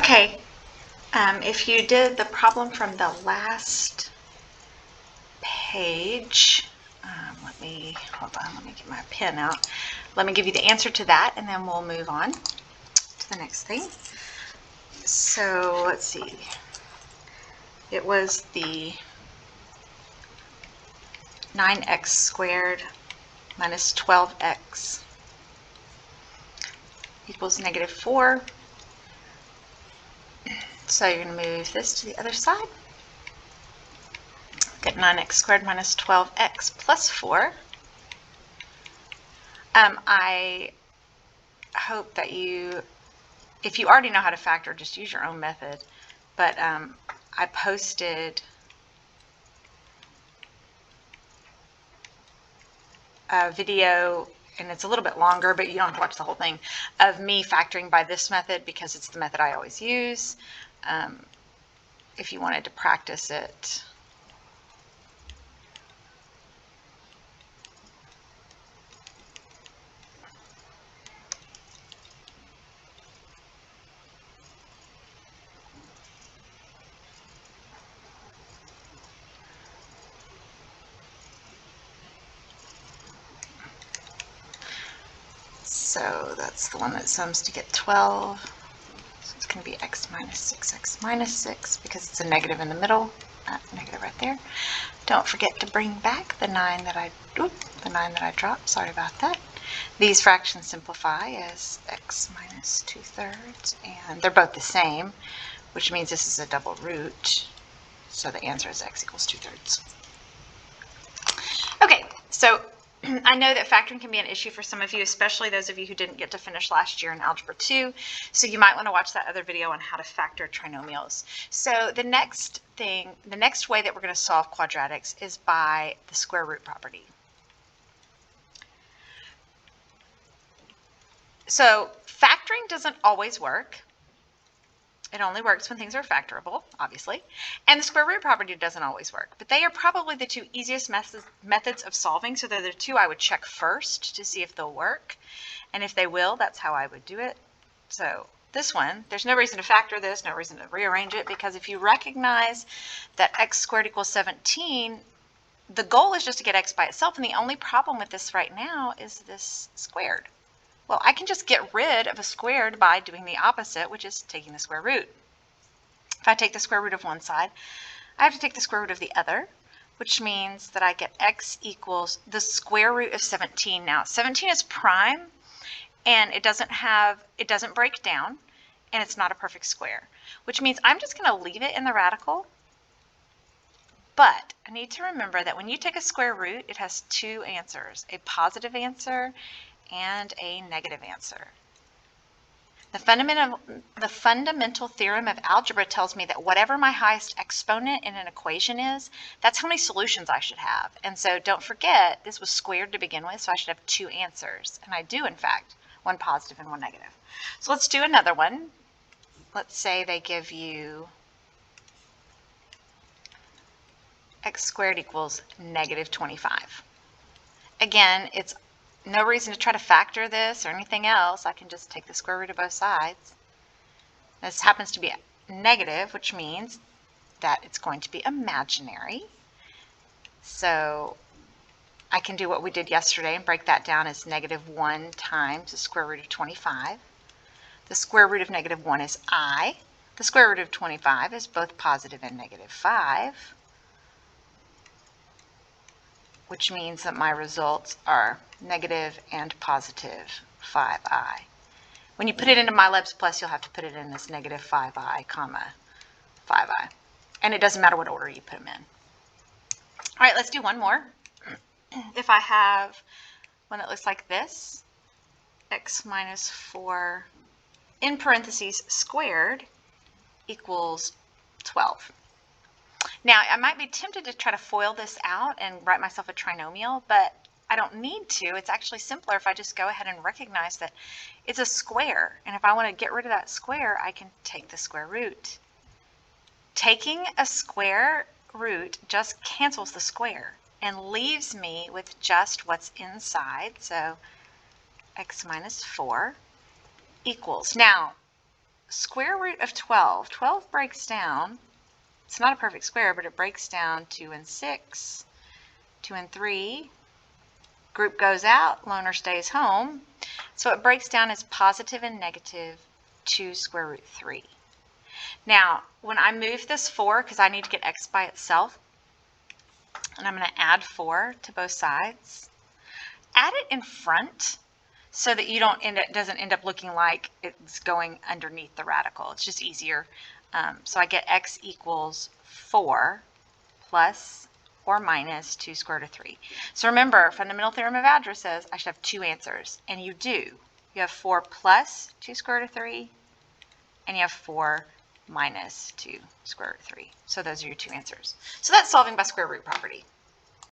Okay, if you did the problem from the last page, hold on, let me get my pen out. Let me give you the answer to that, and then we'll move on to the next thing. So let's see. It was the 9x squared minus 12x equals -4. So you're going to move this to the other side. Get 9x squared minus 12x plus 4. I hope that if you already know how to factor, just use your own method. But I posted a video, and it's a little bit longer, but you don't have to watch the whole thing, of me factoring by this method because it's the method I always use. If you wanted to practice it. So that's the one that sums to get 12. So it's going to be x minus 6x minus 6 because it's a negative in the middle. Negative right there. Don't forget to bring back the 9 that I dropped. Sorry about that. These fractions simplify as x minus 2/3, and they're both the same, which means this is a double root. So the answer is x equals 2/3. Okay, so I know that factoring can be an issue for some of you, especially those of you who didn't get to finish last year in Algebra 2. So you might want to watch that other video on how to factor trinomials. So the next way that we're going to solve quadratics is by the square root property. So factoring doesn't always work. It only works when things are factorable, obviously. And the square root property doesn't always work. But they are probably the two easiest methods of solving, so they're the two I would check first to see if they'll work. And if they will, that's how I would do it. So this one, there's no reason to factor this, no reason to rearrange it, because if you recognize that x squared equals 17, the goal is just to get x by itself, and the only problem with this right now is this squared. Well, I can just get rid of a squared by doing the opposite, which is taking the square root. If I take the square root of one side, I have to take the square root of the other, which means that I get x equals the square root of 17. Now, 17 is prime, and it doesn't break down, and it's not a perfect square, which means I'm just going to leave it in the radical. But I need to remember that when you take a square root, it has two answers, a positive answer and a negative answer. The fundamental theorem of algebra tells me that whatever my highest exponent in an equation is, that's how many solutions I should have. And so don't forget, this was squared to begin with, so I should have two answers. And I do, in fact, one positive and one negative. So let's do another one. Let's say they give you x squared equals -25. Again, it's no reason to try to factor this or anything else. I can just take the square root of both sides. This happens to be negative, which means that it's going to be imaginary. So I can do what we did yesterday and break that down as -1 times the square root of 25. The square root of -1 is I. The square root of 25 is both positive and -5. Which means that my results are negative and positive 5i. When you put it into MyLabs Plus, you'll have to put it in as -5i, comma 5i. And it doesn't matter what order you put them in. All right, let's do one more. If I have one that looks like this, x minus 4 in parentheses squared equals 12. Now, I might be tempted to try to FOIL this out and write myself a trinomial, but I don't need to. It's actually simpler if I just go ahead and recognize that it's a square. And if I want to get rid of that square, I can take the square root. Taking a square root just cancels the square and leaves me with just what's inside. So x minus 4 equals. Now, square root of 12. 12 breaks down. It's not a perfect square, but it breaks down 2 and 6, 2 and 3. Group goes out, loner stays home. So it breaks down as positive and negative 2 square root 3. Now, when I move this 4, because I need to get x by itself, and I'm going to add 4 to both sides, add it in front so that you don't doesn't end up looking like it's going underneath the radical. It's just easier. So I get x equals 4 plus or minus 2 square root of 3. So remember, fundamental theorem of algebra says I should have two answers, and you do. You have 4 plus 2 square root of 3, and you have 4 minus 2 square root of 3. So those are your two answers. So that's solving by square root property.